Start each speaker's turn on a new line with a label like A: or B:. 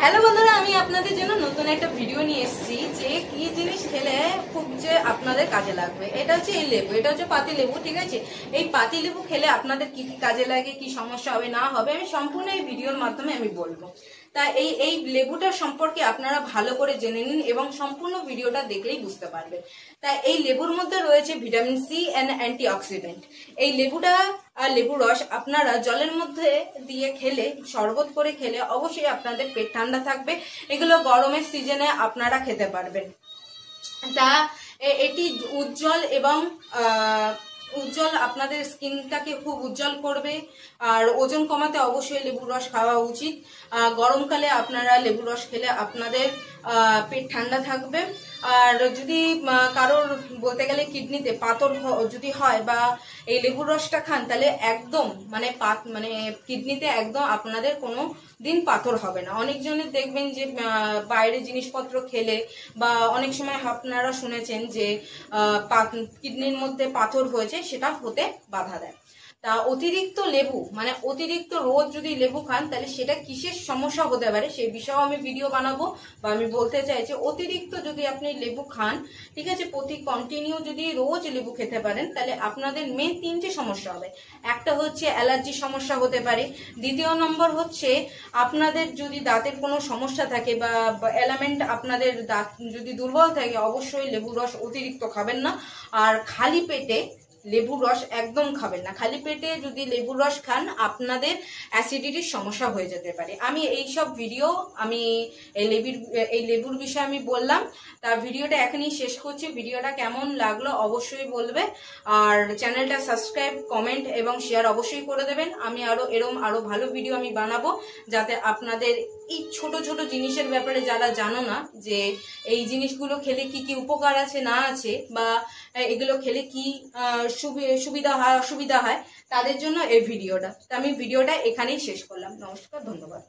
A: Hello বন্ধুরা, আমি আপনাদের জন্য নতুন একটা ভিডিও নিয়ে এসেছি যে কি জিনিস খেলে খুব যে আপনাদের কাজে লাগবে। এটা হচ্ছে এই লেবু, এটা হচ্ছে পাতি লেবু, ঠিক আছে। এই পাতি লেবু খেলে আপনাদের কি কি কাজে লাগে, কি সমস্যা হবে না হবে, আমি সম্পূর্ণ এই ভিডিওর মাধ্যমে আমি বলবো। তা এই লেবুটার সম্পর্কে আপনারা ভালো করে জেনে নিন এবং সম্পূর্ণ ভিডিওটা দেখলেই বুঝতে পারবেন। তাই এই লেবুর মধ্যে রয়েছে ভিটামিন সি এন্ড অ্যান্টিঅক্সিডেন্ট। এই লেবুটা আর লেবুর রস আপনারা জলের মধ্যে দিয়ে খেলে, শরবত করে খেলে অবশ্যই আপনাদের পেট ঠান্ডা থাকবে। এগুলো গরমের সিজনে আপনারা খেতে পারবেন। তা এটি উজ্জ্বল এবং উজ্জ্বল, আপনাদের স্কিনটাকে খুব উজ্জ্বল করবে। আর ওজন কমাতে অবশ্যই লেবুর রস খাওয়া উচিত। গরমকালে আপনারা লেবুর রস খেলে আপনাদের পেট ঠান্ডা থাকবে। আর যদি কারোর বলতে গেলে কিডনিতে পাথর যদি হয় বা এই লেবুর রসটা খান, তাহলে একদম মানে কিডনিতে একদম আপনাদের কোনো দিন পাথর হবে না। অনেকজনের দেখবেন যে বাইরে জিনিসপত্র খেলে বা অনেক সময় আপনারা শুনেছেন যে কিডনির মধ্যে পাথর হয়েছে, সেটা হতে বাধা দেয়। তা অতিরিক্ত লেবু অতিরিক্ত রোজ যদি লেবু খান, তাহলে সেটা কিসের সমস্যা হতে পারে সেই বিষয়েও আমি ভিডিও বানাবো। বা আমি বলতে চাইছি, অতিরিক্ত যদি আপনি লেবু খান, ঠিক আছে, কন্টিনিউ যদি রোজ লেবু খেতে পারেন, তাহলে আপনাদের মেন 3টে সমস্যা হবে। একটা হচ্ছে অ্যালার্জির সমস্যা হতে পারে। দ্বিতীয় নম্বর হচ্ছে আপনাদের যদি দাঁতের কোনো সমস্যা থাকে বা এলামেন্ট আপনাদের দাঁত যদি দুর্বল থাকে, অবশ্যই লেবুর রস অতিরিক্ত খাবেন না। আর খালি পেটে লেবুর রস একদম খাবেন না। খালি পেটে যদি লেবুর রস খান, আপনাদের অ্যাসিডিটির সমস্যা হয়ে যেতে পারে। আমি এইসব ভিডিও এই লেবুর বিষয়ে আমি বললাম। তার ভিডিওটা এখনই শেষ করছি। ভিডিওটা কেমন লাগলো অবশ্যই বলবে। আর চ্যানেলটা সাবস্ক্রাইব, কমেন্ট এবং শেয়ার অবশ্যই করে দেবেন। আমি আরো ভালো ভিডিও আমি বানাবো, যাতে আপনাদের এই ছোট ছোট জিনিসের ব্যাপারে যারা জানো না, যে এই জিনিসগুলো খেলে কি কি উপকার আছে না আছে, বা এগুলো খেলে কি সুবিধা হয় অসুবিধা হয়, তাদের জন্য এই ভিডিওটা। তো আমি ভিডিওটা এখানেই শেষ করলাম। নমস্কার, ধন্যবাদ।